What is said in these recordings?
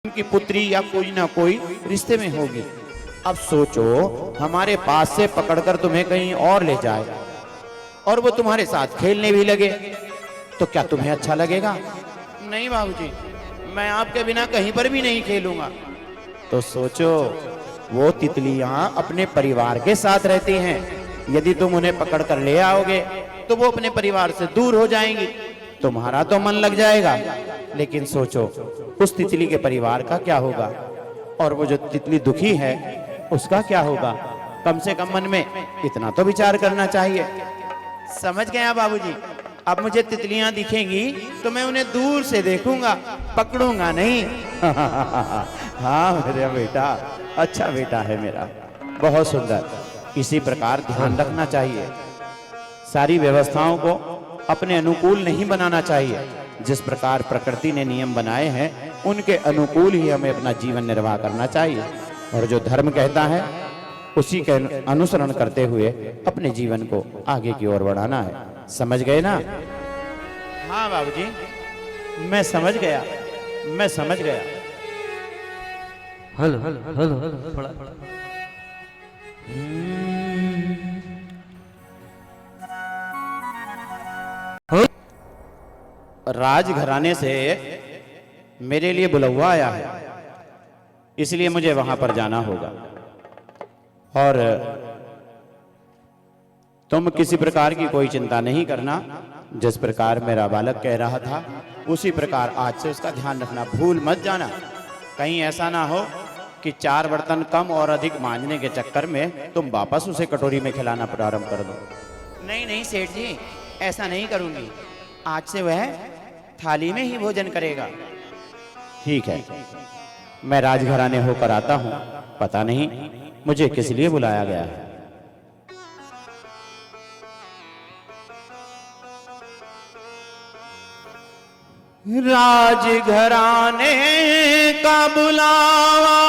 की पुत्री या कोई ना कोई रिश्ते में होगी। अब सोचो हमारे पास से पकड़कर तुम्हें कहीं और ले जाए और वो तुम्हारे साथ खेलने भी लगे, तो क्या तुम्हें अच्छा लगेगा? नहीं बाबूजी, मैं आपके बिना कहीं पर भी नहीं खेलूंगा। तो सोचो, वो तितलियां अपने परिवार के साथ रहती हैं, यदि तुम उन्हें पकड़ कर ले आओगे तो वो अपने परिवार से दूर हो जाएंगी, तुम्हारा तो मन लग जाएगा, लेकिन सोचो उस तितली के परिवार का क्या होगा, और वो जो तितली दुखी है उसका क्या होगा? कम से कम मन में इतना तो विचार करना चाहिए। समझ गया बाबूजी? अब मुझे तितलियां दिखेंगी तो मैं उन्हें दूर से देखूंगा, पकड़ूंगा नहीं। हाँ मेरा बेटा, अच्छा बेटा है मेरा, बहुत सुंदर। इसी प्रकार ध्यान रखना चाहिए, सारी व्यवस्थाओं को अपने अनुकूल नहीं बनाना चाहिए। जिस प्रकार प्रकृति ने नियम बनाए हैं उनके अनुकूल ही हमें अपना जीवन निर्वाह करना चाहिए, और जो धर्म कहता है उसी के अनुसरण करते हुए अपने जीवन को आगे की ओर बढ़ाना है। समझ गए ना? हाँ बाबूजी, मैं समझ गया, मैं समझ गया। हेलो हेलो हेलो हेलो थोड़ा राजघराने से मेरे लिए बुलवा आया है, इसलिए मुझे वहां पर जाना होगा, और तुम किसी प्रकार की कोई चिंता नहीं करना। जिस प्रकार मेरा बालक कह रहा था उसी प्रकार आज से उसका ध्यान रखना, भूल मत जाना। कहीं ऐसा ना हो कि 4 बर्तन कम और अधिक मांजने के चक्कर में तुम वापस उसे कटोरी में खिलाना प्रारंभ कर दो। नहीं नहीं सेठ जी, ऐसा नहीं करूंगी, आज से वह थाली में ही भोजन करेगा। ठीक है, मैं राजघराने होकर आता हूं, पता नहीं मुझे किस लिए बुलाया गया है। राजघराने का बुलावा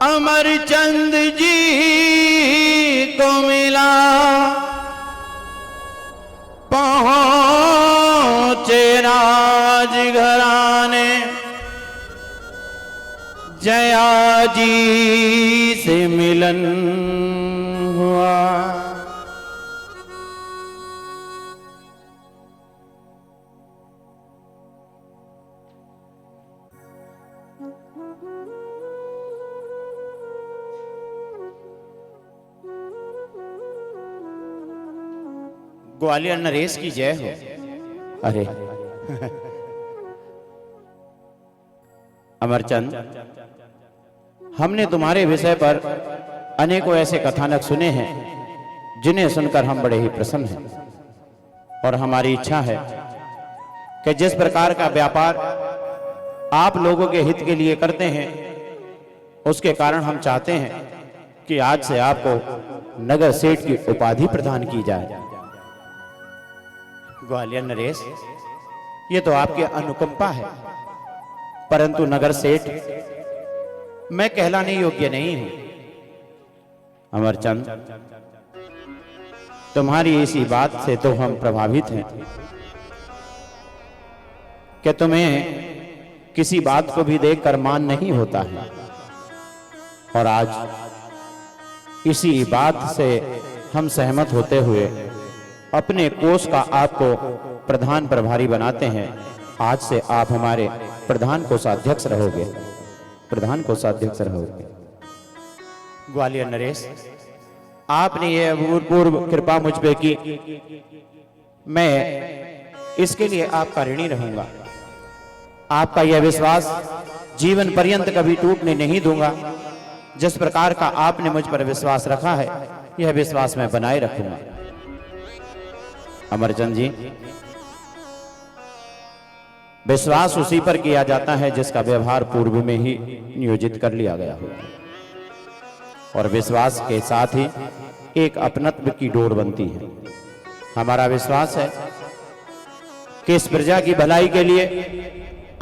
अमरचंद जी को मिला, पहुंचे राजघराने, जया जी से मिलन हुआ। ग्वालियर नरेश की जय हो। अरे अमरचंद, हमने तुम्हारे विषय पर अनेकों ऐसे कथानक सुने हैं जिन्हें सुनकर हम बड़े ही प्रसन्न हैं, और हमारी इच्छा है कि जिस प्रकार का व्यापार आप लोगों के हित के लिए करते हैं, उसके कारण हम चाहते हैं कि आज से आपको नगर सेठ की उपाधि प्रदान की जाए। ग्वालियर नरेश, ये तो आपकी अनुकंपा है, परंतु नगर सेठ मैं कहलाने योग्य नहीं हूं। अमरचंद, तुम्हारी इसी बात से तो हम प्रभावित हैं कि तुम्हें किसी बात को भी देखकर मान नहीं होता है, और आज इसी बात से हम सहमत होते हुए अपने कोष का आपको प्रधान प्रभारी बनाते हैं। आज से आप हमारे प्रधान कोषाध्यक्ष रहोगे, प्रधान कोषाध्यक्ष रहोगे। ग्वालियर नरेश, आपने ये अभूतपूर्व कृपा मुझ पे की, मैं इसके लिए आपका ऋणी रहूंगा। आपका यह विश्वास जीवन पर्यंत कभी टूटने नहीं दूंगा। जिस प्रकार का आपने मुझ पर विश्वास रखा है, यह विश्वास मैं बनाए रखूंगा। अमरचंद जी, विश्वास उसी पर किया जाता है जिसका व्यवहार पूर्व में ही नियोजित कर लिया गया हो, और विश्वास के साथ ही एक अपनत्व की डोर बनती है। हमारा विश्वास है कि इस प्रजा की भलाई के लिए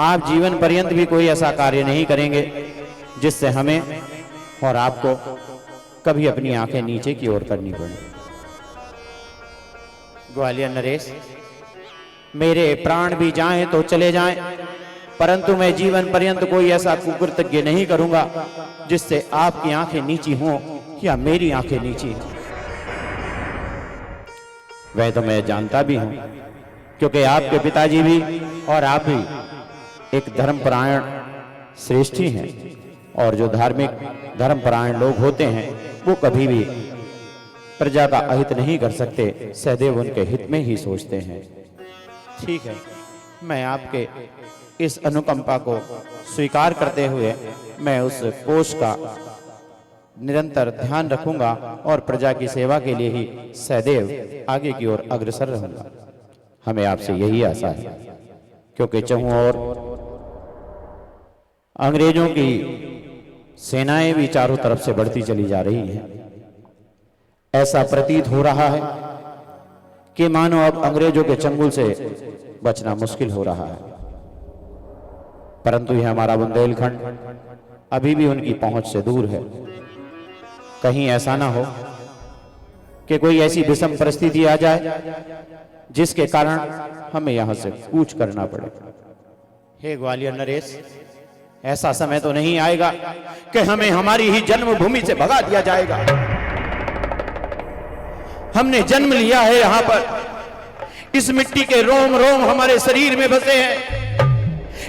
आप जीवन पर्यंत भी कोई ऐसा कार्य नहीं करेंगे जिससे हमें और आपको कभी अपनी आंखें नीचे की ओर करनी पड़े। ग्वालियर नरेश, मेरे प्राण भी जाएं तो चले जाएं, परंतु मैं जीवन पर्यंत कोई ऐसा कुकृत्य नहीं करूंगा जिससे आपकी आंखें नीची हों या मेरी आंखें नीची हों। वह तो मैं जानता भी हूं, क्योंकि आपके पिताजी भी और आप भी एक धर्मपरायण श्रेष्ठी हैं, और जो धार्मिक धर्मपरायण लोग होते हैं वो कभी भी प्रजा का अहित नहीं कर सकते, सदैव उनके हित में ही सोचते हैं। ठीक है, मैं आपके इस अनुकंपा को स्वीकार करते हुए मैं उस कोष का निरंतर ध्यान रखूंगा और प्रजा की सेवा के लिए ही सदैव आगे की ओर अग्रसर रहूंगा। हमें आपसे यही आशा है, क्योंकि चारों ओर अंग्रेजों की सेनाएं भी चारों तरफ से बढ़ती चली जा रही हैं। ऐसा प्रतीत हो रहा है कि मानो अब अंग्रेजों के चंगुल से बचना मुश्किल हो रहा है, परंतु यह हमारा बुंदेलखंड अभी भी उनकी पहुंच से दूर है। कहीं ऐसा ना हो कि कोई ऐसी विषम परिस्थिति आ जाए जिसके कारण हमें यहां से कूच करना पड़े। हे ग्वालियर नरेश, ऐसा समय तो नहीं आएगा कि हमें हमारी ही जन्मभूमि से भगा दिया जाएगा। हमने जन्म लिया है यहां पर, इस मिट्टी के रोम रोम हमारे शरीर में बसे हैं,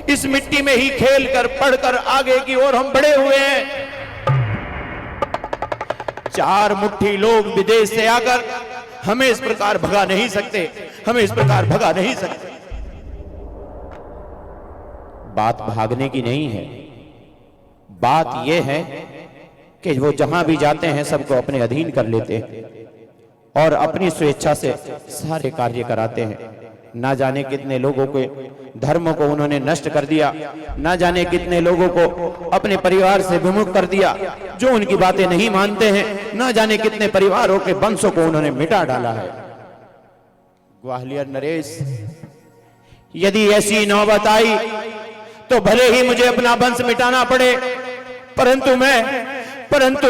इस मिट्टी में ही खेलकर पढ़कर आगे की ओर हम बढ़े हुए हैं। चार मुट्ठी लोग विदेश से आकर हमें इस प्रकार भगा नहीं सकते, हमें इस प्रकार भगा नहीं सकते। बात भागने की नहीं है, बात यह है कि वो जहां भी जाते हैं सबको अपने अधीन कर लेते हैं और अपनी स्वेच्छा से सारे कार्य कराते हैं। ना जाने कितने लोगों के धर्म को उन्होंने नष्ट कर दिया, ना जाने कितने लोगों को अपने परिवार से विमुख कर दिया जो उनकी बातें नहीं मानते हैं, ना जाने कितने परिवारों के वंशों को उन्होंने मिटा डाला है। ग्वालियर नरेश, यदि ऐसी नौबत आई तो भले ही मुझे अपना वंश मिटाना पड़े, परंतु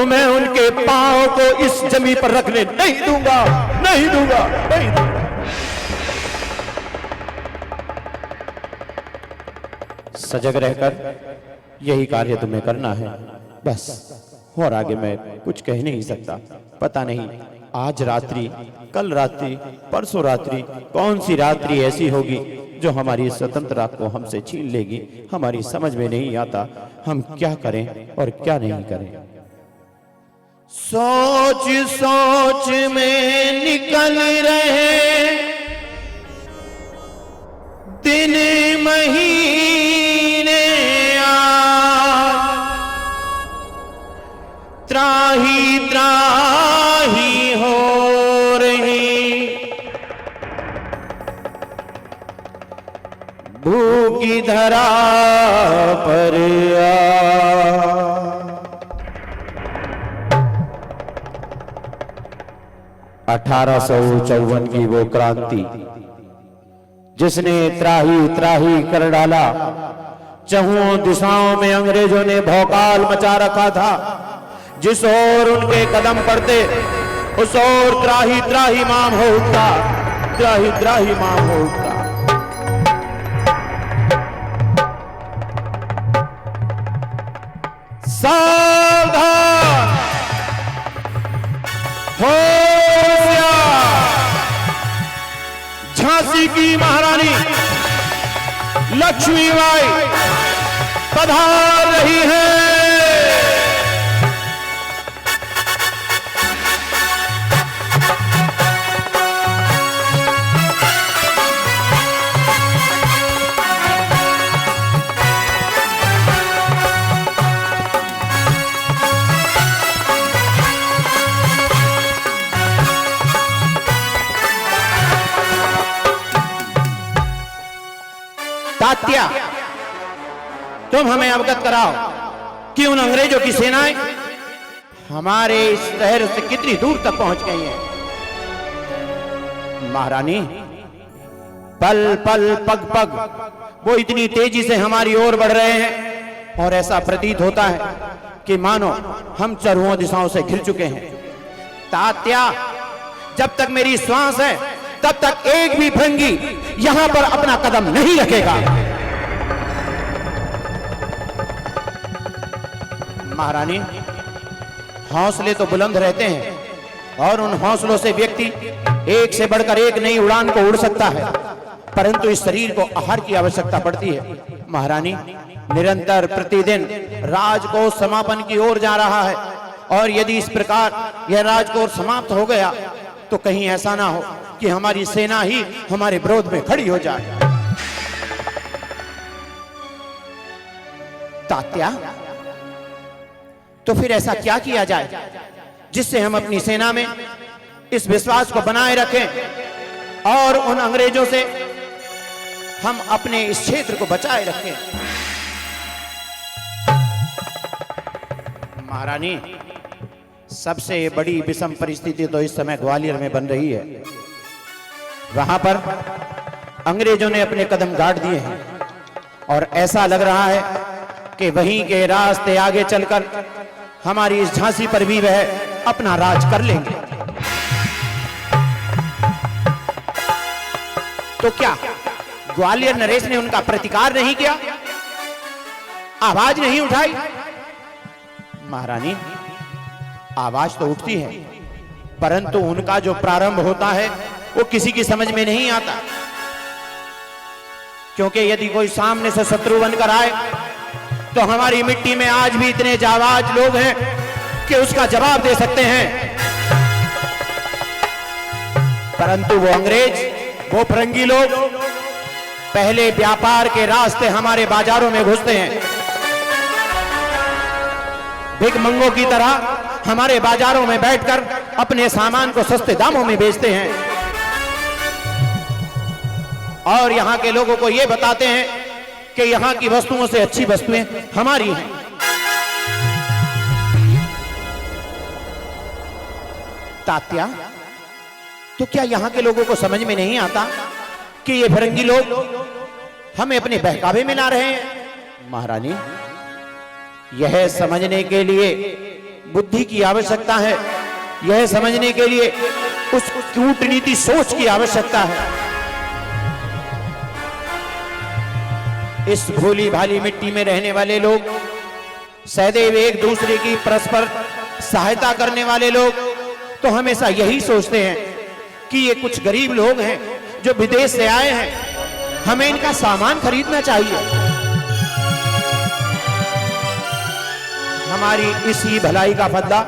मैं उनके पांव को इस जमीन पर रखने नहीं दूंगा, नहीं दूंगा, नहीं दूंगा। सजग रहकर यही कार्य तुम्हें करना है, बस, और आगे मैं कुछ कह नहीं सकता। पता नहीं आज रात्रि, कल रात्रि, परसों रात्रि, कौन सी रात्रि ऐसी होगी जो हमारी स्वतंत्रता को हमसे छीन लेगी। हमारी समझ में नहीं आता हम क्या करें और क्या नहीं करें। सोच सोच में निकल रहे दिन महीने, त्राही त्राही हो रही, भूखी धरा पर 1854 की वो क्रांति जिसने त्राही त्राही कर डाला, चहुओं दिशाओं में अंग्रेजों ने भौकाल मचा रखा था। जिस ओर उनके कदम पड़ते उस ओर त्राही त्राही माम हो उठता, त्राही त्राही माम हो उठता। सावधान, होशियार, झांसी की महारानी लक्ष्मीबाई पधार रही है। तात्या, तुम हमें अवगत कराओ कि उन अंग्रेजों की सेनाएं हमारे इस शहर से कितनी दूर तक पहुंच गई हैं। महारानी, पल पल पग पग वो इतनी तेजी से हमारी ओर बढ़ रहे हैं और ऐसा प्रतीत होता है कि मानो हम चारों दिशाओं से घिर चुके हैं। तात्या, जब तक मेरी श्वास है तब तक एक भी भृंगी यहां पर अपना कदम नहीं रखेगा। महारानी, हौसले तो बुलंद रहते हैं और उन हौसलों से व्यक्ति एक से बढ़कर एक नई उड़ान को उड़ सकता है, परंतु इस शरीर को आहार की आवश्यकता पड़ती है। महारानी, निरंतर प्रतिदिन राजकोष समापन की ओर जा रहा है और यदि इस प्रकार यह राजकोष समाप्त हो गया तो कहीं ऐसा ना हो कि हमारी सेना ही हमारे विरोध में खड़ी हो जाए। तात्या, तो फिर ऐसा क्या किया जाए जिससे हम अपनी सेना में इस विश्वास को बनाए रखें और उन अंग्रेजों से हम अपने इस क्षेत्र को बचाए रखें? महारानी, सबसे बड़ी विषम परिस्थिति तो इस समय ग्वालियर में बन रही है। वहां पर अंग्रेजों ने अपने कदम गाड़ दिए हैं और ऐसा लग रहा है कि वहीं के रास्ते आगे चलकर हमारी इस झांसी पर भी वह अपना राज कर लेंगे। तो क्या ग्वालियर नरेश ने उनका प्रतिकार नहीं किया, आवाज नहीं उठाई? महारानी, आवाज तो उठती है, परंतु उनका जो प्रारंभ होता है वो किसी की समझ में नहीं आता, क्योंकि यदि कोई सामने से शत्रु बनकर आए तो हमारी मिट्टी में आज भी इतने जाबाज लोग हैं कि उसका जवाब दे सकते हैं, परंतु वो अंग्रेज, वो फरंगी लोग पहले व्यापार के रास्ते हमारे बाजारों में घुसते हैं, भिखमंगों की तरह हमारे बाजारों में बैठकर अपने सामान को सस्ते दामों में बेचते हैं और यहां के लोगों को यह बताते हैं कि यहां की वस्तुओं से अच्छी वस्तुएं हमारी हैं। तात्या, तो क्या यहां के लोगों को समझ में नहीं आता कि ये फिरंगी लोग हमें अपने बहकावे में ला रहे हैं? महारानी, यह समझने के लिए बुद्धि की आवश्यकता है, यह समझने के लिए उस कूटनीति सोच की आवश्यकता है। इस भोली भाली मिट्टी में रहने वाले लोग, सदैव एक दूसरे की परस्पर सहायता करने वाले लोग तो हमेशा यही सोचते हैं कि ये कुछ गरीब लोग हैं जो विदेश से आए हैं, हमें इनका सामान खरीदना चाहिए। हमारी इसी भलाई का बदला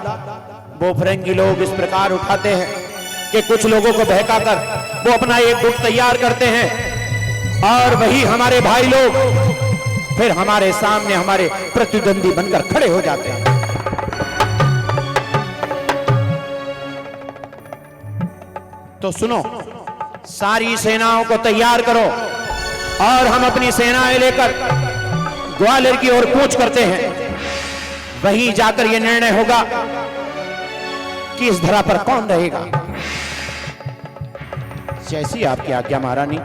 वो फिरंगी लोग इस प्रकार उठाते हैं कि कुछ लोगों को बहकाकर वो अपना एक गुट तैयार करते हैं और वही हमारे भाई लोग फिर हमारे सामने हमारे प्रतिद्वंदी बनकर खड़े हो जाते हैं। तो सुनो, सारी सेनाओं को तैयार करो और हम अपनी सेनाएं लेकर ग्वालियर की ओर कूच करते हैं। वहीं जाकर यह निर्णय होगा कि इस धरा पर कौन रहेगा। जैसी आपकी आज्ञा महारानी,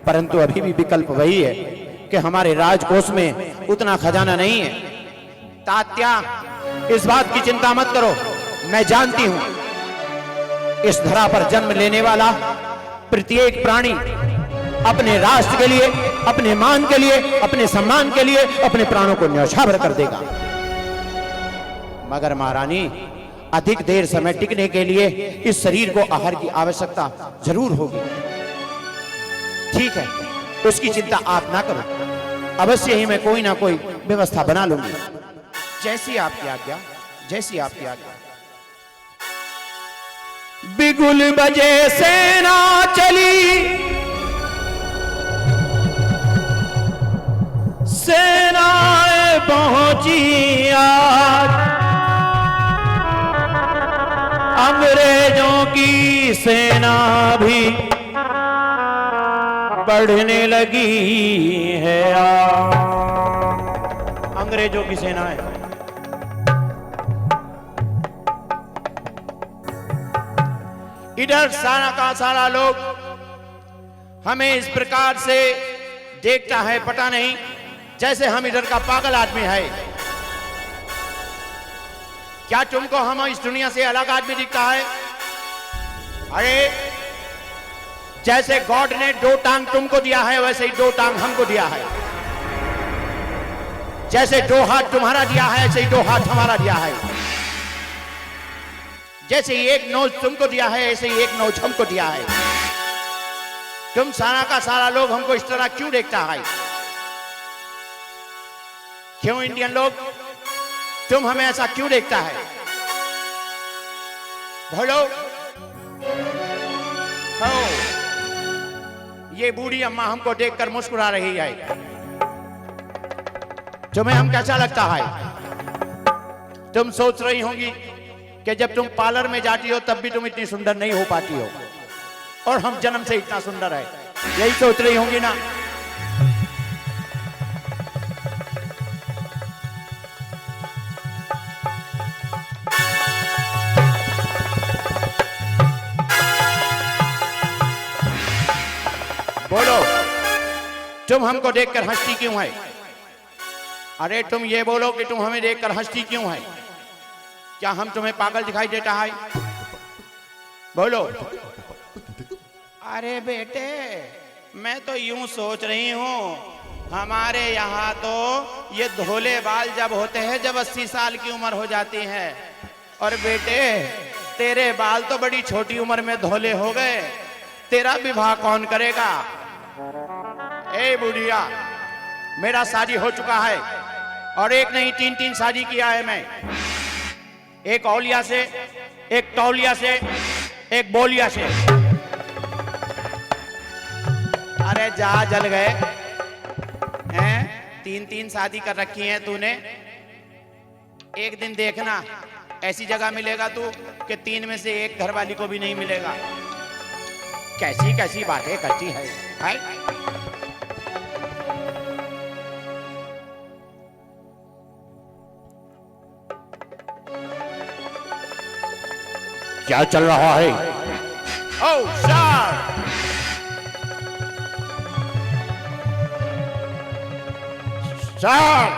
परंतु अभी भी विकल्प वही है कि हमारे राजकोष में उतना खजाना नहीं है। तात्या, इस बात की चिंता मत करो, मैं जानती हूं इस धरा पर जन्म लेने वाला प्रत्येक प्राणी अपने राष्ट्र के लिए, अपने मान के लिए, अपने सम्मान के लिए अपने प्राणों को न्यौछावर कर देगा। मगर महारानी, अधिक देर समय टिकने के लिए इस शरीर को आहार की आवश्यकता जरूर होगी। ठीक है, उसकी चिंता आप ना करो, अवश्य ही मैं कोई ना कोई व्यवस्था बना लूंगी। जैसी आपकी आज्ञा, जैसी आपकी आज्ञा। बिगुल बजे सेना चली, सेनाएं पहुंची आज, अंग्रेजों की सेना भी बढ़ने लगी है। अंग्रेजों की सेना है। इधर सारा का सारा लोग हमें इस प्रकार से देखता है, पता नहीं जैसे हम इधर का पागल आदमी है। क्या तुमको हम इस दुनिया से अलग आदमी दिखता है? अरे जैसे गॉड ने 2 टांग तुमको दिया है, वैसे ही 2 टांग हमको दिया है। जैसे 2 हाथ तुम्हारा दिया है ऐसे ही 2 हाथ हमारा दिया है। जैसे एक नोच तुमको दिया है ऐसे ही एक नोच हमको दिया है। तुम सारा का सारा लोग हमको इस तरह क्यों देखता है? क्यों इंडियन लोग तुम हमें ऐसा क्यों देखता है? बोलो। ये बूढ़ी अम्मा हमको देखकर मुस्कुरा रही है, तुम्हें हम कैसा लगता है? तुम सोच रही होंगी कि जब तुम पार्लर में जाती हो तब भी तुम इतनी सुंदर नहीं हो पाती हो और हम जन्म से इतना सुंदर है, यही सोच रही होंगी ना? बोलो, तुम हमको देखकर हंसती क्यों है? अरे तुम ये बोलो कि तुम हमें देखकर हंसती क्यों है? क्या हम तुम्हें पागल दिखाई देता है? बोलो। अरे बेटे, मैं तो यूं सोच रही हूं, हमारे यहाँ तो ये धोले बाल जब होते हैं जब 80 साल की उम्र हो जाती है, और बेटे तेरे बाल तो बड़ी छोटी उम्र में धोले हो गए, तेरा विवाह कौन करेगा? ए बुढ़िया, मेरा शादी हो चुका है और एक नहीं 3 शादी किया है मैं। एक औलिया से, एक तौलिया से, एक बोलिया से। अरे जा, जल गए हैं? 3 शादी कर रखी हैं तूने। एक दिन देखना ऐसी जगह मिलेगा तू कि 3 में से एक घरवाली को भी नहीं मिलेगा। कैसी कैसी बातें करती है? क्या चल रहा है? ओह सर, सर,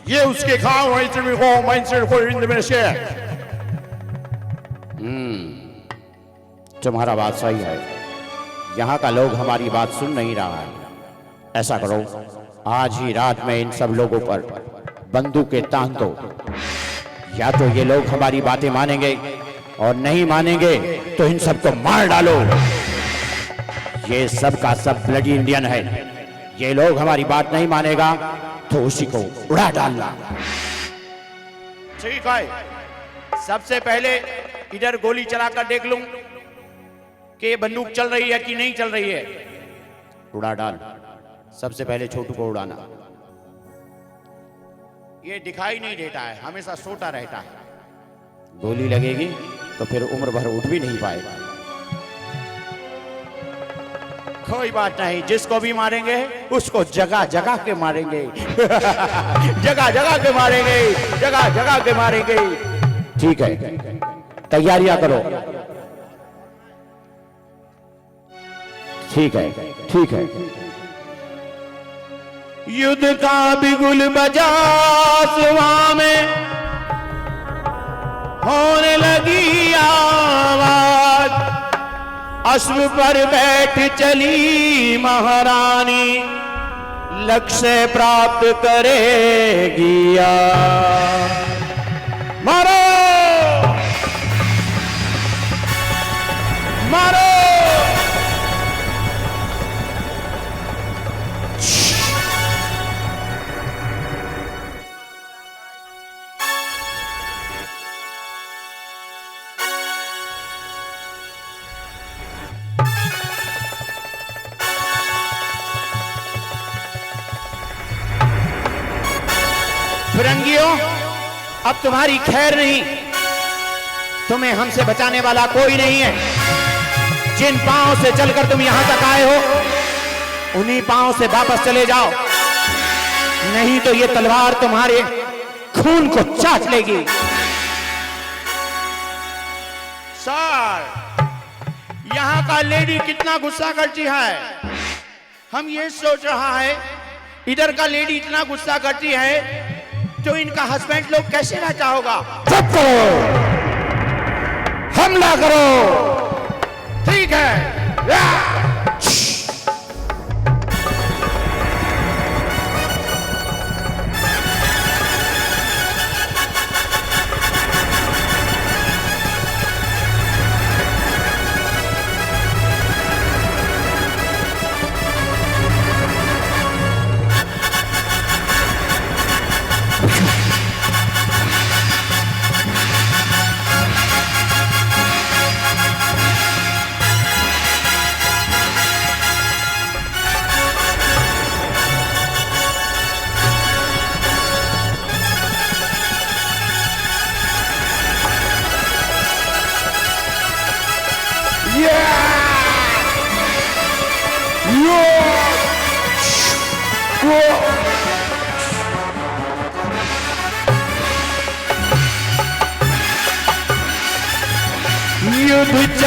ये उसके घाव है, तुम्हारा बात सही है, यहाँ का लोग हमारी बात सुन नहीं रहा है। ऐसा करो, आज ही रात में इन सब लोगों पर बंदूकें तान दो। या तो ये लोग हमारी बातें मानेंगे और नहीं मानेंगे तो इन सबको मार डालो। ये सब का सब ब्लडी इंडियन है। ये लोग हमारी बात नहीं मानेगा तो उसी को उड़ा डालना। ठीक है, सबसे पहले इधर गोली चलाकर देख लूं कि ये बंदूक चल रही है कि नहीं चल रही है। उड़ा डाल। सबसे पहले छोटू को उड़ाना। ये दिखाई नहीं देता है, हमेशा सोता रहता है। गोली लगेगी तो फिर उम्र भर उठ भी नहीं पाएगा। कोई बात नहीं, जिसको भी मारेंगे उसको जगह जगह के मारेंगे। जगह जगह के मारेंगे, जगह जगह के मारेंगे। ठीक है, तैयारियां करो। ठीक है, ठीक है। युद्ध का बिगुल बजा आसमां में, होने लगी आवाज। अश्व पर बैठ चली महारानी, लक्ष्य प्राप्त करेगी आज। मारो, मारो। फिरंगियों, अब तुम्हारी खैर नहीं। तुम्हें हमसे बचाने वाला कोई नहीं है। जिन पांव से चलकर तुम यहां तक आए हो, उन्हीं पांव से वापस चले जाओ, नहीं तो ये तलवार तुम्हारे खून को चाट लेगी। सर, यहां का लेडी कितना गुस्सा करती है। हम ये सोच रहा है, इधर का लेडी इतना गुस्सा करती है तो इनका हस्बैंड लोग कैसे रहता होगा। चुप करो, हमला करो। ठीक है।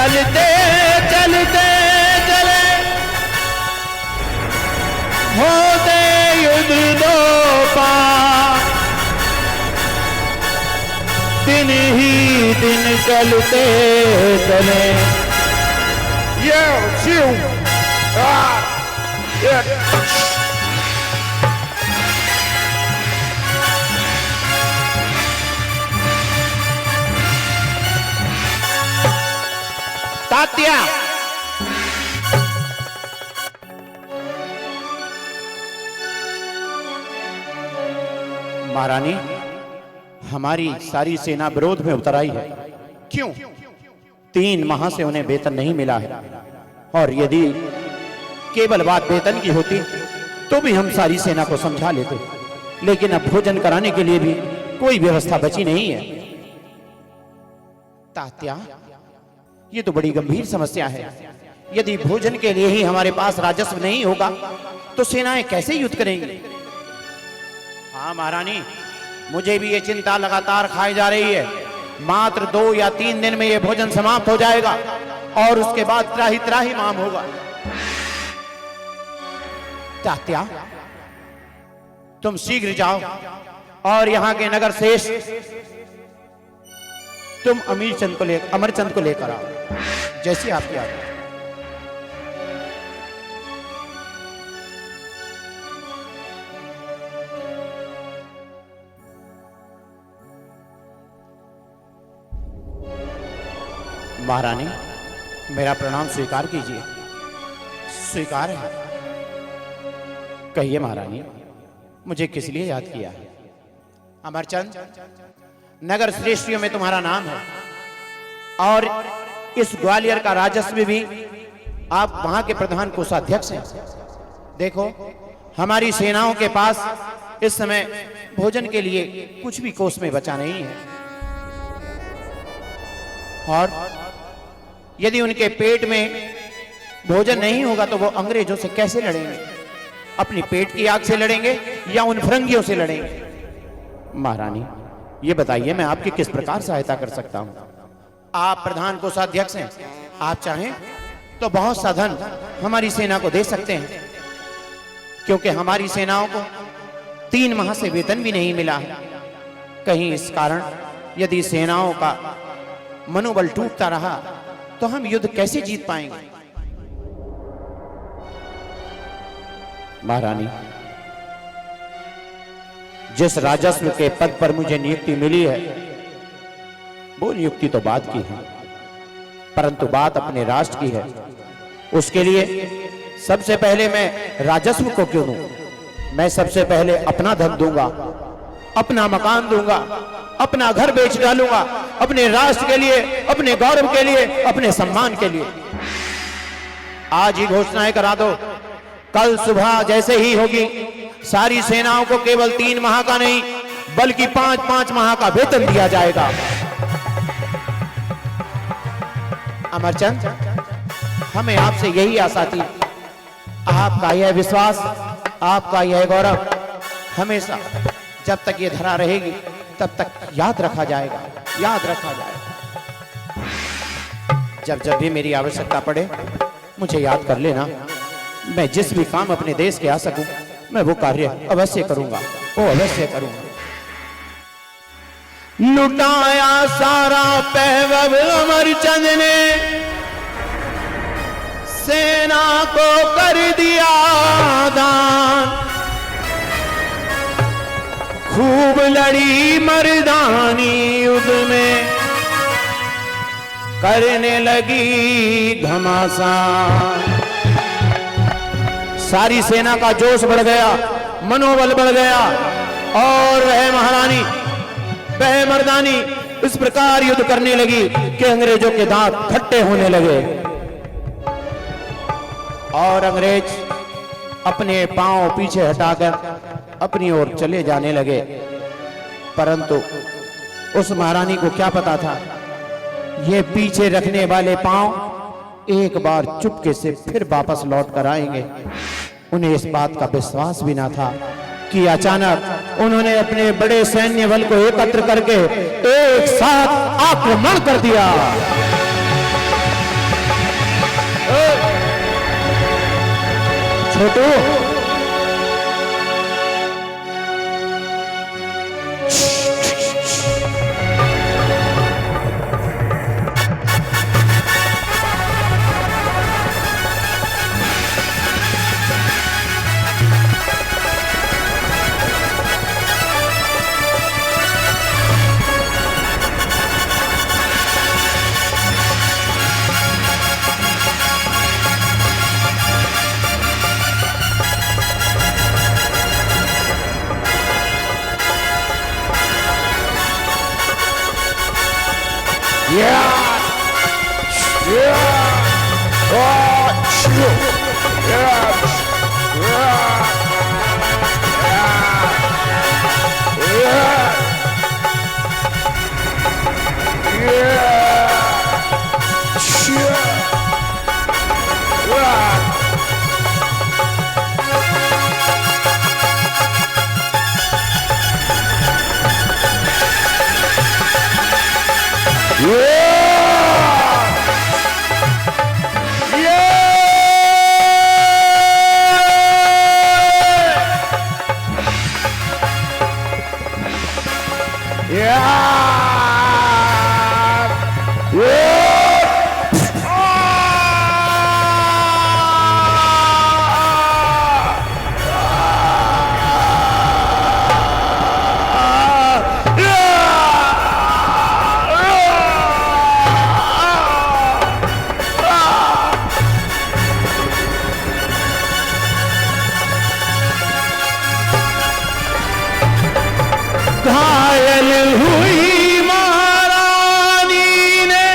चलते चलते चले होते युद्ध दो पार, दिन ही दिन चलते चले। Yeah, chill. Ah, yeah. Tatya, महारानी, हमारी सारी सेना विरोध में उतर आई है। क्यों? 3 माह से उन्हें वेतन नहीं मिला है, और यदि केवल बात वेतन की होती तो भी हम सारी सेना को समझा लेते, लेकिन अब भोजन कराने के लिए भी कोई व्यवस्था बची नहीं है। तात्या, ये तो बड़ी गंभीर समस्या है। यदि भोजन के लिए ही हमारे पास राजस्व नहीं होगा तो सेनाएं कैसे युद्ध करेंगी? हाँ महारानी, मुझे भी ये चिंता लगातार खाई जा रही है। मात्र 2 या 3 दिन में ये भोजन समाप्त हो जाएगा और उसके बाद त्राही त्राही माम होगा। तात्या, तुम शीघ्र जाओ और यहाँ के नगर शेष तुम अमरचंद को लेकर आओ, जैसी आपकी आज्ञा। महारानी, मेरा प्रणाम स्वीकार कीजिए। स्वीकार है। कहिए महारानी, मुझे किस लिए याद किया है? अमरचंद, नगर श्रेष्ठियों में तुम्हारा नाम है और इस ग्वालियर का राजस्व भी आप वहां के प्रधान कोषाध्यक्ष हैं। देखो, हमारी सेनाओं के पास इस समय भोजन के लिए कुछ भी कोष में बचा नहीं है, और यदि उनके पेट में भोजन नहीं होगा तो वो अंग्रेजों से कैसे लड़ेंगे? अपनी पेट की आग से लड़ेंगे या उन फिरंगियों से लड़ेंगे? महारानी, ये बताइए, मैं आपकी किस प्रकार सहायता कर सकता हूं? आप प्रधान कोषाध्यक्ष हैं, आप चाहें तो बहुत सा धन हमारी सेना को दे सकते हैं, क्योंकि हमारी सेनाओं को 3 माह से वेतन भी नहीं मिला है। कहीं इस कारण यदि सेनाओं का मनोबल टूटता रहा तो हम युद्ध कैसे जीत पाएंगे? महारानी, जिस राजस्व के पद पर मुझे नियुक्ति मिली है वो नियुक्ति तो बात की है, परंतु बात अपने राष्ट्र की है। उसके लिए सबसे पहले मैं राजस्व को क्यों दूं? मैं सबसे पहले अपना धन दूंगा, अपना मकान दूंगा, अपना घर बेच डालूंगा, अपने राष्ट्र के लिए, अपने गौरव के लिए, अपने सम्मान के लिए। आज ही घोषणाएं करा दो, कल सुबह जैसे ही होगी सारी सेनाओं को केवल 3 माह का नहीं बल्कि 5-5 माह का वेतन दिया जाएगा। अमरचंद, हमें आपसे यही आशा थी। आपका यह विश्वास, आपका यह गौरव हमेशा जब तक ये धरा रहेगी तब तक याद रखा जाएगा, याद रखा जाएगा। जब जब भी मेरी आवश्यकता पड़े मुझे याद कर लेना। मैं जिस भी काम अपने देश के आ सकूं मैं वो कार्य अवश्य करूंगा, वो अवश्य करूंगा। लुटाया सारा पैवब अमरचंद ने, सेना को कर दिया दान। खूब लड़ी मर्दानी युद्ध में, करने लगी घमासान। सारी सेना का जोश बढ़ गया, मनोबल बढ़ गया, और वह महारानी, वह मर्दानी इस प्रकार युद्ध करने लगी कि अंग्रेजों के दांत खट्टे होने लगे और अंग्रेज अपने पांव पीछे हटाकर अपनी ओर चले जाने लगे। परंतु उस महारानी को क्या पता था, ये पीछे रखने वाले पांव एक बार चुपके से फिर वापस लौट कर आएंगे। उन्हें इस बात का विश्वास भी ना था कि अचानक उन्होंने अपने बड़े सैन्य बल को एकत्र करके एक साथ आक्रमण कर दिया। छोटू। घायल हुई महारानी ने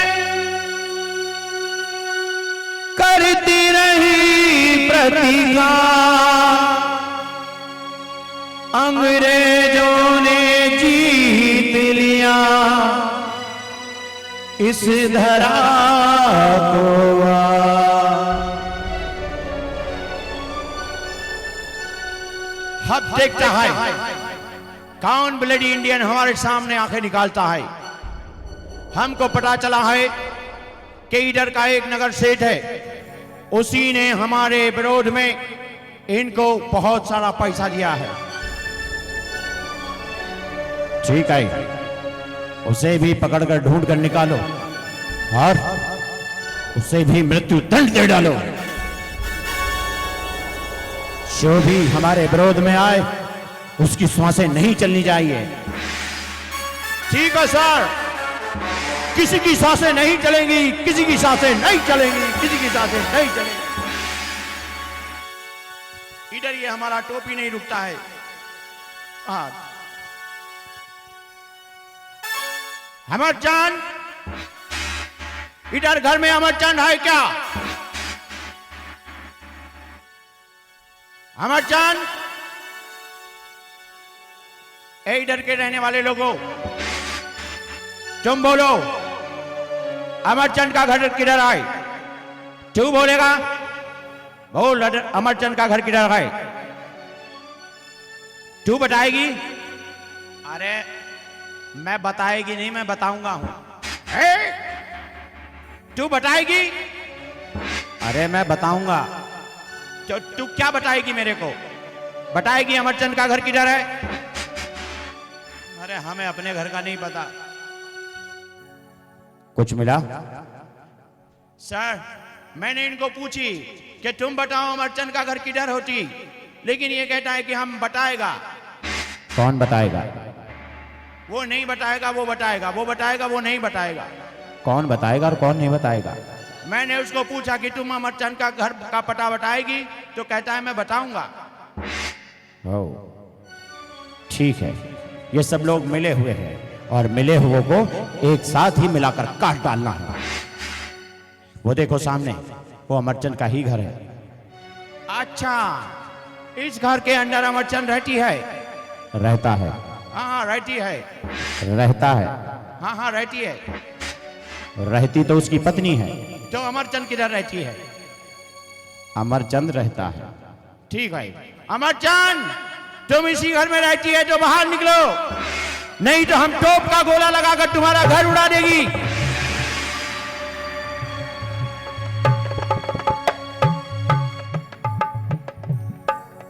करती रही प्रतिज्ञा, अंग्रेजों ने जीत लिया इस धरा को। अब देखता है कौन ब्लडी इंडियन हमारे सामने आंखें निकालता है। हमको पता चला है कि इधर का एक नगर सेठ है, उसी ने हमारे विरोध में इनको बहुत सारा पैसा दिया है। ठीक है, उसे भी पकड़कर ढूंढ कर निकालो और उसे भी मृत्यु दंड दे डालो। जो भी हमारे विरोध में आए उसकी सांसें नहीं चलनी चाहिए। ठीक है सर, किसी की सांसें नहीं चलेंगी, किसी की सांसें नहीं चलेंगी, किसी की सांसें नहीं चलेंगी। इधर ये हमारा टोपी नहीं रुकता है। हाँ, अमरचंद, इधर घर में अमरचंद है क्या? अमरचंद, इधर के रहने वाले लोगों तुम बोलो, अमरचंद का घर किधर है? तू बोलेगा? बोल, अमरचंद का घर किधर है? तू बताएगी? अरे मैं बताएगी नहीं, मैं बताऊंगा हूं। तू बताएगी? अरे मैं बताऊंगा। तो तू क्या बताएगी मेरे को? बताएगी अमरचंद का घर किधर है? अरे हमें अपने घर का नहीं पता। कुछ मिला? सर, मैंने इनको पूछी कि तुम बताओ अमरचंद का घर किधर होती, लेकिन ये कहता है कि हम बताएगा। कौन बताएगा? वो नहीं बताएगा, वो बताएगा, वो बताएगा, वो नहीं बताएगा। कौन बताएगा और कौन नहीं बताएगा? मैंने उसको पूछा कि तुम अमरचंद का घर का पता बताएगी, तो कहता है मैं बताऊंगा। ठीक है, ये सब लोग मिले हुए हैं और मिले हुए को एक साथ ही मिलाकर काट डालना है। वो देखो सामने, वो अमरचंद का ही घर है। अच्छा, इस घर के अंदर अमरचंद रहती है? रहता है। हाँ रहती है। रहता है? हाँ हाँ रहती है। रहती तो उसकी पत्नी है। तो अमरचंद किधर रहती है? अमरचंद रहता है। ठीक है, अमरचंद तुम इसी घर में रहती है तो बाहर निकलो, नहीं तो हम टोप का गोला लगाकर तुम्हारा घर उड़ा देगी।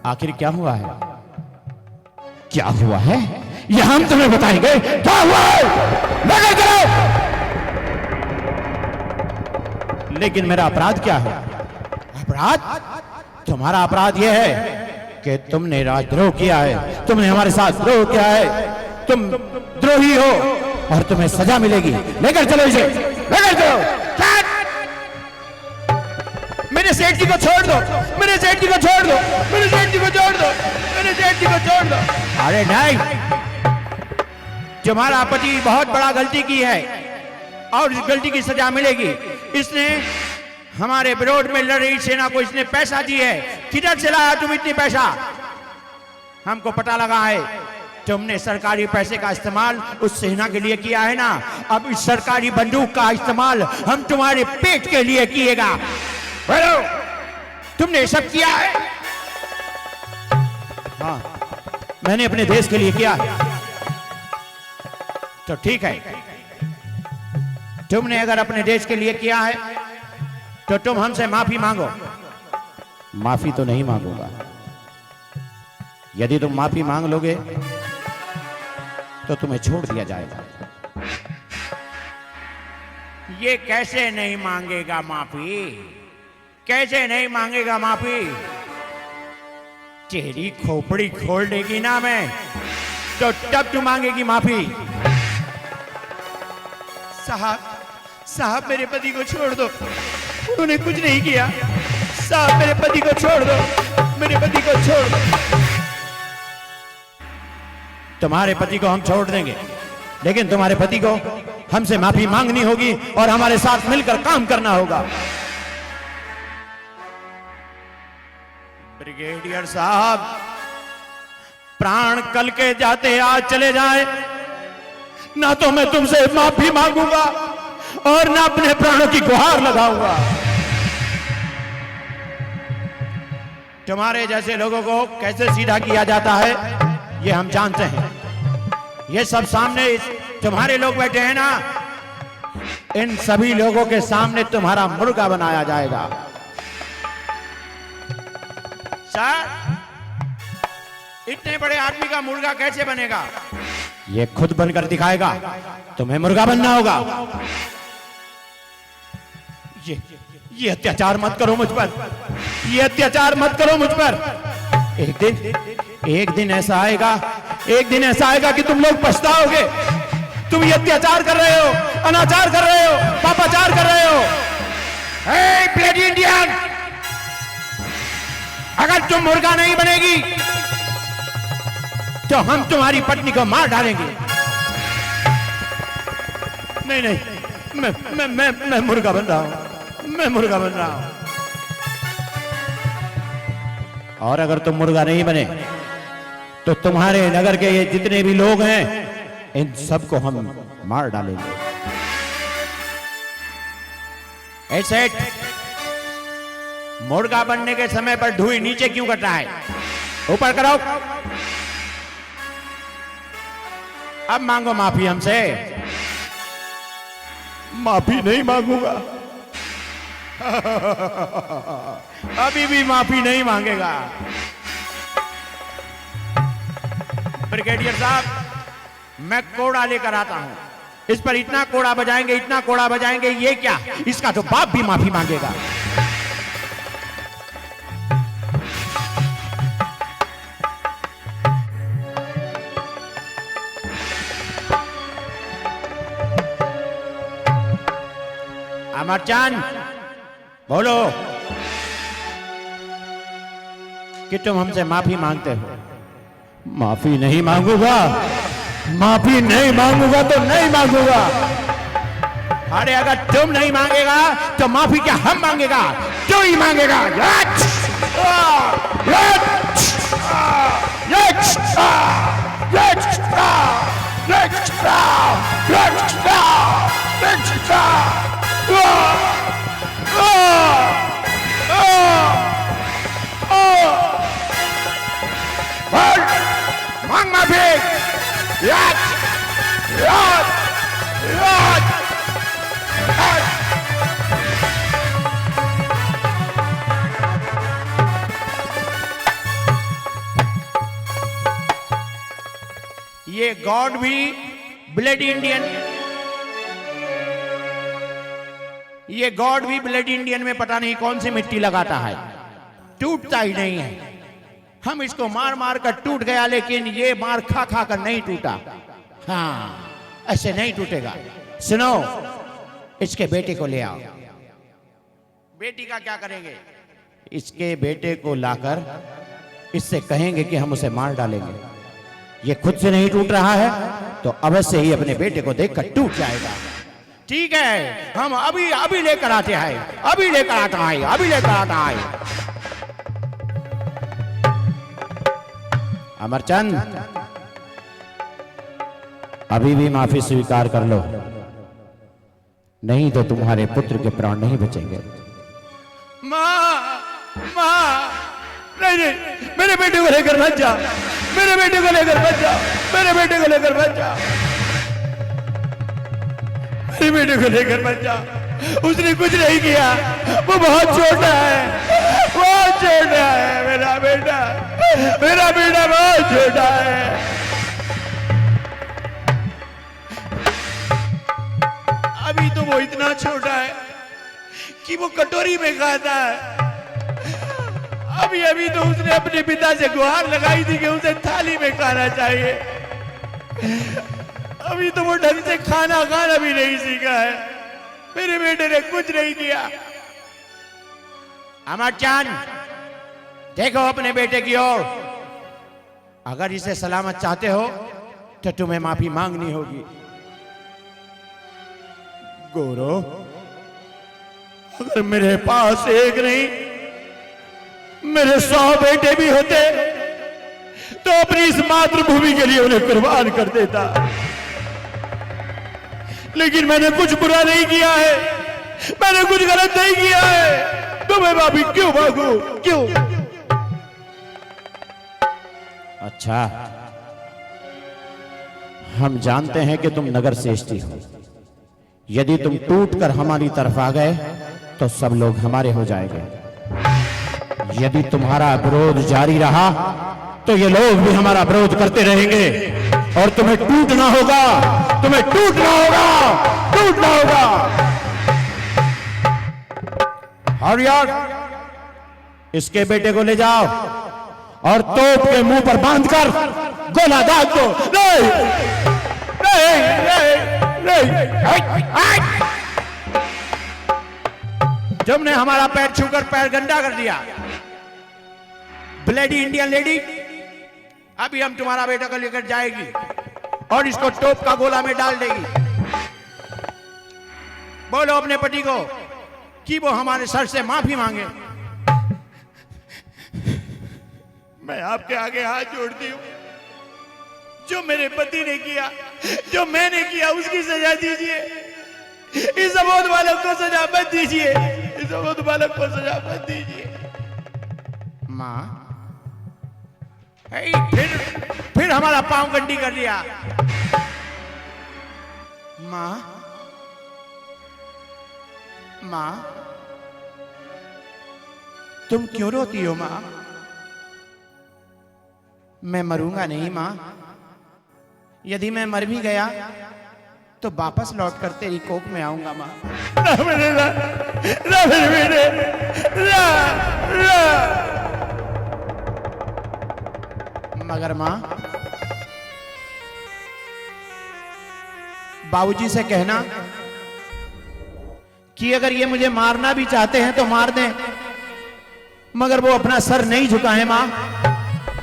आखिर क्या हुआ है? क्या हुआ है यह हम तुम्हें बताएंगे। क्या हुआ है लेकर चलो। लेकिन मेरा अपराध क्या है? अपराध? तुम्हारा अपराध यह है कि तुमने राजद्रोह किया है, तुमने हमारे साथ द्रोह किया है, तुम द्रोही हो और तुम्हें सजा मिलेगी। लेकर चलो इसे, लेकर चलो। मेरे सेठ जी को छोड़ दो, मेरे सेठ जी को छोड़ दो, मेरे सेठ जी को छोड़ दो, मेरे सेठ जी को छोड़ दो। अरे नहीं, तुम्हारा पति बहुत बड़ा गलती की है और इस गलती की सजा मिलेगी। इसने हमारे विरोध में लड़ रही सेना को इसने पैसा दी है। किधर से लाया तुम इतनी पैसा? हमको पता लगा है तुमने सरकारी पैसे का इस्तेमाल उस सेना के लिए किया है ना। अब इस सरकारी बंदूक का इस्तेमाल हम तुम्हारे पेट के लिए किएगा। बोलो, तुमने सब किया है? हाँ, मैंने अपने देश के लिए किया। तो ठीक है, तुमने अगर अपने देश के लिए किया है तो तुम हमसे माफी मांगो। माफी तो नहीं मांगूंगा। यदि तुम माफी मांग लोगे तो तुम्हें छोड़ दिया जाएगा। ये कैसे नहीं मांगेगा माफी? कैसे नहीं मांगेगा माफी? तेरी खोपड़ी खोल देगी ना मैं, तो तब तू मांगेगी माफी। साहब, साहब मेरे पति को छोड़ दो, उन्होंने कुछ नहीं किया। साहब मेरे पति को छोड़ दो, मेरे पति को छोड़ दो। तुम्हारे पति को हम छोड़ देंगे, लेकिन तुम्हारे पति को हमसे माफी मांगनी होगी और हमारे साथ मिलकर काम करना होगा। ब्रिगेडियर साहब, प्राण कल के जाते आज चले जाए ना तो मैं तुमसे माफी मांगूंगा और ना अपने प्राणों की गुहार लगाऊंगा। तुम्हारे जैसे लोगों को कैसे सीधा किया जाता है ये हम जानते हैं। ये सब सामने तुम्हारे लोग बैठे हैं ना, इन सभी लोगों के सामने तुम्हारा मुर्गा बनाया जाएगा। सर, इतने बड़े आदमी का मुर्गा कैसे बनेगा? ये खुद बनकर दिखाएगा, तुम्हें मुर्गा बनना होगा। ये अत्याचार मत करो मुझ पर, ये अत्याचार मत करो मुझ पर। एक दिन ऐसा आएगा, एक दिन ऐसा आएगा कि तुम लोग पछताओगे। तुम ये अत्याचार कर रहे हो, अनाचार कर रहे हो, पापाचार कर रहे हो। हे ब्लडी इंडियन, अगर तुम मुर्गा नहीं बनेगी तो हम तुम्हारी पत्नी को मार डालेंगे। नहीं नहीं, मैं मुर्गा बन रहा हूं, मैं मुर्गा बन रहा हूं। और अगर तुम मुर्गा नहीं बने तो तुम्हारे नगर के ये जितने भी लोग हैं इन सबको हम मार डालेंगे। ऐसे मुर्गा बनने के समय पर ढूई नीचे क्यों करता है? ऊपर करो। अब मांगो माफी हमसे। माफी नहीं मांगूंगा। अभी भी माफी नहीं मांगेगा। ब्रिगेडियर साहब, मैं कोड़ा लेकर आता हूं। इस पर इतना कोड़ा बजाएंगे, इतना कोड़ा बजाएंगे, ये क्या, इसका तो बाप भी माफी मांगेगा। अमरचंद, बोलो कि तुम हमसे माफी मांगते हो। माफी नहीं मांगूंगा, माफी नहीं मांगूंगा तो नहीं मांगूंगा। अरे अगर तुम नहीं मांगेगा तो माफी क्या हम मांगेगा? तू ही मांगेगा। मांग माफी। ये गॉड भी ब्लड इंडियन, ये गॉड भी ब्लड इंडियन में पता नहीं कौन सी मिट्टी लगाता है, टूटता ही नहीं है। हम इसको मार मार कर टूट गया, लेकिन ये मार खा खा कर नहीं टूटा। हाँ, ऐसे नहीं टूटेगा। सुनो, इसके बेटे को ले आओ। बेटी का क्या करेंगे? इसके बेटे को लाकर इससे कहेंगे कि हम उसे मार डालेंगे। ये खुद से नहीं टूट रहा है तो अवश्य ही अपने बेटे को देखकर टूट जाएगा। ठीक है, हम अभी लेकर आते हैं, अभी लेकर आता है, अभी लेकर आता है। अमरचंद, अभी भी माफी स्वीकार कर लो, नहीं तो तुम्हारे पुत्र के प्राण नहीं बचेंगे। माँ, माँ, नहीं, मेरे बेटे को लेकर मत जा, मेरे बेटे को लेकर मत जा, मेरे बेटे को लेकर मत जा, मेरे बेटे को लेकर मत जा। उसने कुछ नहीं किया, वो बहुत छोटा है, बहुत छोटा है मेरा बेटा बहुत छोटा है। अभी तो वो इतना छोटा है कि वो कटोरी में खाता है। अभी तो उसने अपने पिता से गुहार लगाई थी कि उसे थाली में खाना चाहिए। अभी तो वो ढंग से खाना भी नहीं सीखा है। मेरे बेटे ने कुछ नहीं किया। अमरचंद, देखो अपने बेटे की ओर। अगर इसे सलामत चाहते हो तो तुम्हें माफी मांगनी होगी। गौरव, अगर मेरे पास एक नहीं मेरे 100 बेटे भी होते तो अपनी इस मातृभूमि के लिए उन्हें कुर्बान कर देता, लेकिन मैंने कुछ बुरा नहीं किया है, मैंने कुछ गलत नहीं किया है, तो मैं भाभी क्यों भागू, क्यों? अच्छा, हम जानते हैं कि तुम नगर श्रेष्ठी हो। यदि तुम टूट कर हमारी तरफ आ गए तो सब लोग हमारे हो जाएंगे। यदि तुम्हारा विरोध जारी रहा तो ये लोग भी हमारा विरोध करते रहेंगे और तुम्हें टूटना होगा, तुम्हें टूटना होगा, टूटना होगा। और यार, इसके बेटे को ले जाओ और तोप के मुंह पर बांधकर गोला दाग दो। नहीं, नहीं, नहीं, नहीं। तुमने हमारा पैर छूकर पैर गंदा कर दिया, ब्लडी इंडियन लेडी। अभी हम तुम्हारा बेटा को लेकर जाएगी और इसको टोप का गोला में डाल देगी। बोलो अपने पति को कि वो हमारे सर से माफी मांगे। मैं आपके आगे हाथ जोड़ती हूँ, जो मेरे पति ने किया, जो मैंने किया, उसकी सजा दीजिए। इस अबोध बालक को सजा मत दीजिए, इस अबोध बालक को सजा मत दीजिए। माँ, फिर हमारा पांव गंडी कर दिया। माँ, माँ, तुम क्यों रोती हो माँ? मैं मरूंगा नहीं माँ। यदि मैं मर भी गया तो वापस लौट कर तेरी कोख में आऊंगा माँ। ना मेरे बेटे, मगर माँ, बाबूजी से कहना कि अगर ये मुझे मारना भी चाहते हैं तो मार दें, मगर वो अपना सर नहीं झुकाए माँ,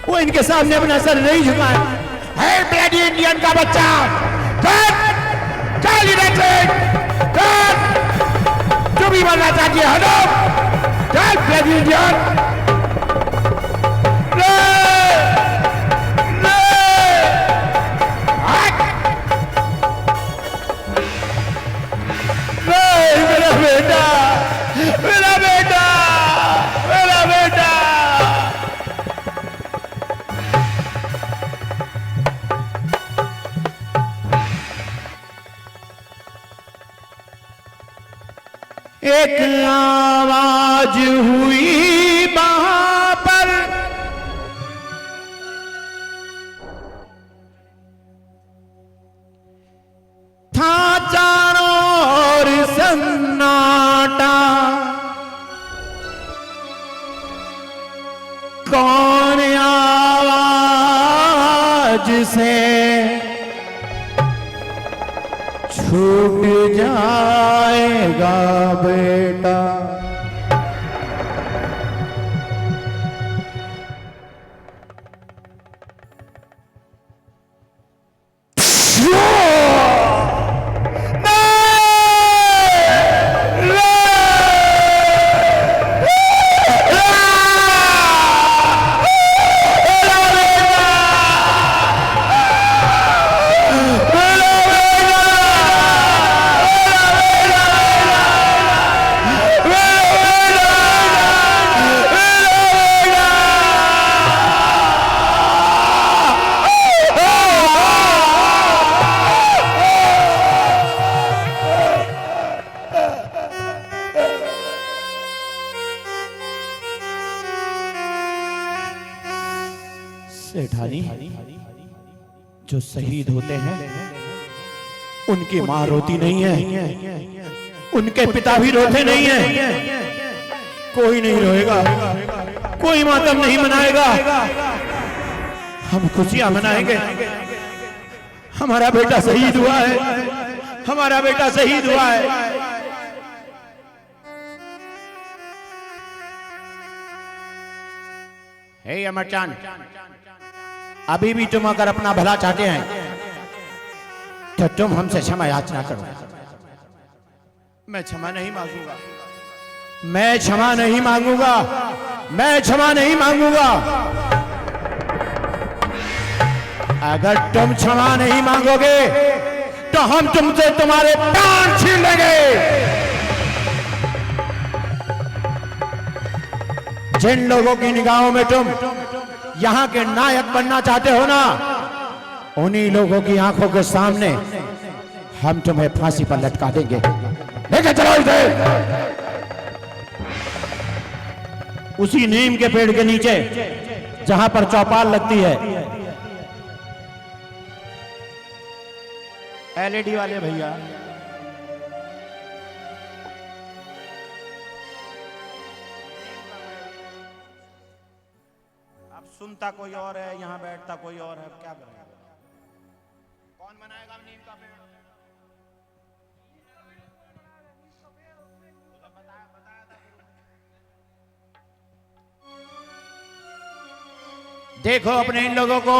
वो इनके सामने अपना सर नहीं झुकाए। है ब्लडी इंडियन का बच्चा, जो भी बनना चाहिए हटो, चल ब्लडी इंडियन। मेरा बेटा, मेरा बेटा, मेरा बेटा। एक आवाज हुई वहां पर, से छूट जाएगा बेटा। सेठानी, जो शहीद होते हैं उनकी मां रोती नहीं है, उनके पिता भी रोते नहीं है। कोई नहीं रोएगा, कोई मातम नहीं मनाएगा, हम खुशियां मनाएंगे। हमारा बेटा शहीद हुआ है, हमारा बेटा शहीद हुआ है। हे अमरचांद, अभी भी तुम अगर अपना भला चाहते हैं तो तुम हमसे क्षमा याचना करो। मैं क्षमा नहीं मांगूंगा, मैं क्षमा नहीं मांगूंगा, मैं क्षमा नहीं मांगूंगा। अगर तुम क्षमा नहीं मांगोगे तो हम तुमसे तुम्हारे प्राण छीन लेंगे। जिन लोगों की निगाहों में तुम यहां के नायक बनना चाहते हो ना, उन्हीं लोगों की आंखों के सामने हम तुम्हें फांसी पर लटका देंगे। लेके चलो इसे। उसी नीम के पेड़ के नीचे जहां पर चौपाल लगती है। एलईडी वाले भैया, अब सुनता कोई और है, यहां बैठता कोई और है, क्या करेंगे? कौन बनाएगा नीम का पेड़? देखो अपने इन लोगों को,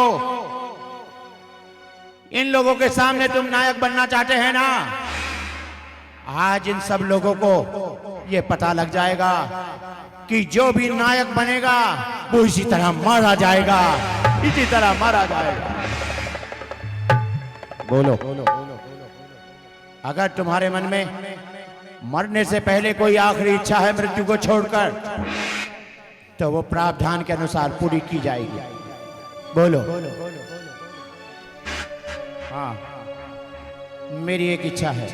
इन लोगों के सामने तुम नायक बनना चाहते हैं ना, आज इन सब लोगों को ये पता लग जाएगा कि जो भी नायक बनेगा वो इसी तरह मारा जाएगा, इसी तरह मारा जाएगा। बोलो, अगर तुम्हारे मन में मरने से पहले कोई आखिरी इच्छा है मृत्यु को छोड़कर, तो वो प्रावधान के अनुसार पूरी की जाएगी। बोलो। हाँ, मेरी एक इच्छा है,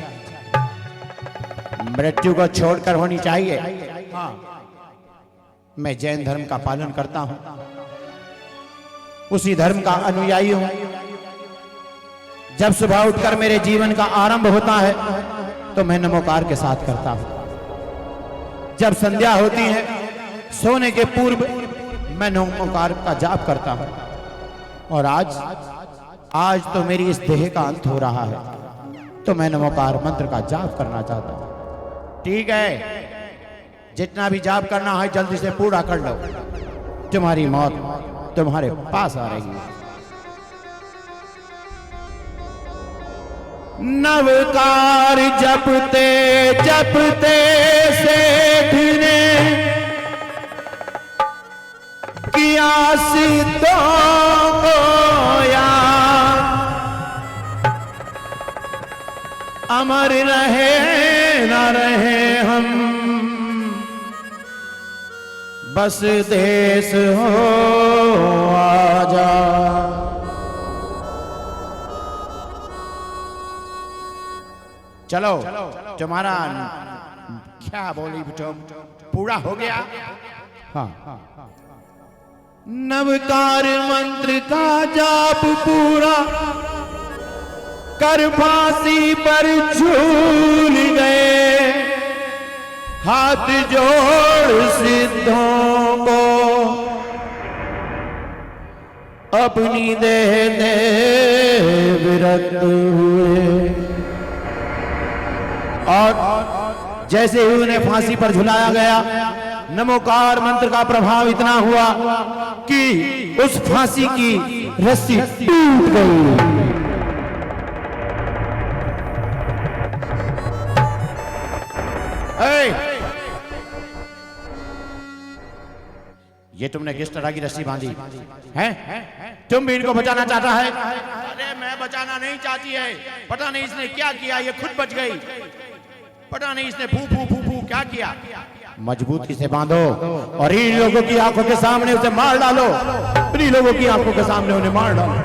मृत्यु को छोड़कर होनी चाहिए। हाँ, मैं जैन धर्म का पालन करता हूं, उसी धर्म का अनुयायी हूं। जब सुबह उठकर मेरे जीवन का आरंभ होता है तो मैं नमोकार के साथ करता हूं। जब संध्या होती है सोने के पूर्व मैं नमोकार का जाप करता हूं। और आज तो मेरी इस देह का अंत हो रहा है, तो मैं नमोकार मंत्र का जाप करना चाहता हूं। ठीक है, जितना भी जाप करना है जल्दी से पूरा कर लो, तुम्हारी मौत तुम्हारे पास आ रही है। नवकार जपते जपते सेठ ने किया सिद्धों को याद, अमर रहे न रहे हम, बस देश हो आजाद। चलो, तुम्हारा क्या बोली तुम पूरा हो गया। हाँ, नवकार मंत्र का जाप पूरा कर फांसी पर झूल गए, हाथ जोड़ सिद्धों को अपनी देह ने विरक्त हुए और जैसे ही उन्हें फांसी पर झुलाया गया, नमोकार मंत्र का प्रभाव इतना हुआ कि उस फांसी की रस्सी टूट गई। ये तुमने किस तरह की रस्सी बांधी है? तुम भी इनको बचाना चाहता है? अरे मैं बचाना नहीं चाहती है, पता नहीं इसने क्या किया, ये खुद बच गई। पता नहीं इसने फू फू फू फू क्या किया। मजबूती से बांधो और इन लोगों की आंखों के सामने उसे मार डालो। इन लोगों की आंखों के सामने उन्हें मार डालो।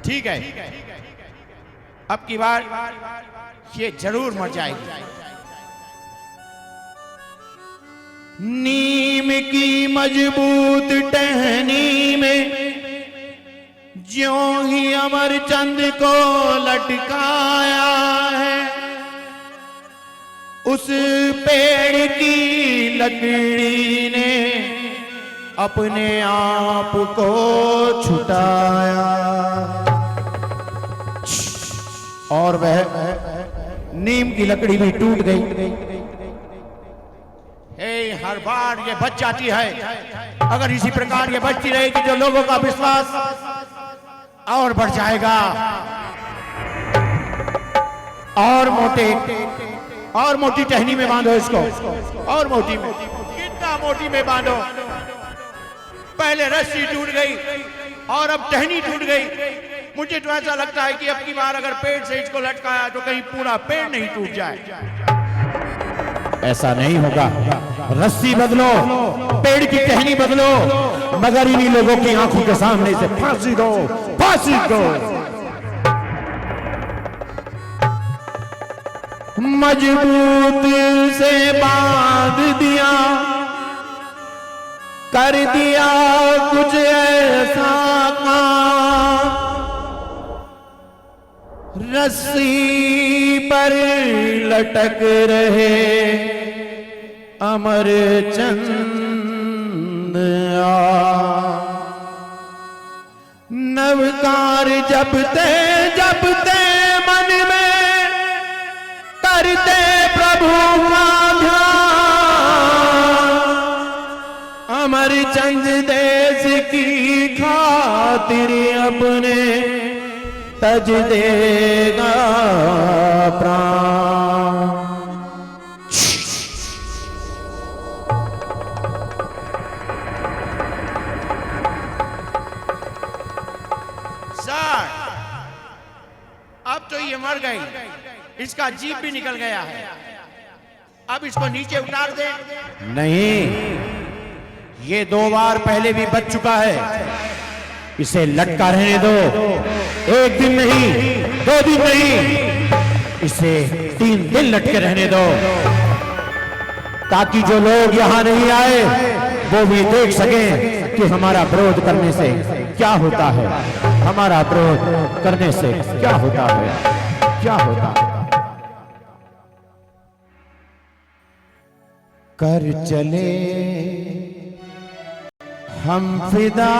ठीक है, अब की बार ये जरूर मर जाएगी। नीम की मजबूत टहनी में ज्यों ही अमरचंद को लटकाया है, उस पेड़ की लकड़ी ने अपने आप को छुटाया और वह नीम की लकड़ी भी टूट गई। हर बार ये बच जाती है। अगर इसी प्रकार ये बचती रहेगी तो लोगों का विश्वास और बढ़ जाएगा। और मोटी टहनी में बांधो इसको, और मोटी में, कितना मोटी में बांधो। पहले रस्सी टूट गई और अब टहनी टूट गई। मुझे तो ऐसा लगता है कि अब की बार अगर पेड़ से इसको लटकाया तो कहीं पूरा पेड़ नहीं टूट जाए। ऐसा नहीं होगा। रस्सी बदलो, पेड़ की टहनी बदलो, मगर इन्हीं लोगों की आंखों के सामने से फांसी दो, फांसी दो। मजबूत से बांध दिया, कर दिया कुछ ऐसा काम, रस्सी पर लटक रहे अमरचंद नवकार जपते जपते मन में करते प्रभु का ध्यान, अमरचंद देश की खातिर अपने तज देगा प्राण। सर, अब तो ये मर गई, इसका जीभ भी निकल गया है। अब इसको नीचे उतार दे। नहीं, ये 2 बार पहले भी बच चुका है। इसे लटका रहने दो, 1 दिन नहीं, 2 दिन नहीं, इसे 3 दिन लटके रहने दो, ताकि जो लोग यहाँ नहीं आए वो भी देख सकें कि हमारा विरोध करने से क्या होता है, हमारा विरोध करने से क्या होता है, क्या होता है। कर चले हम फिदा।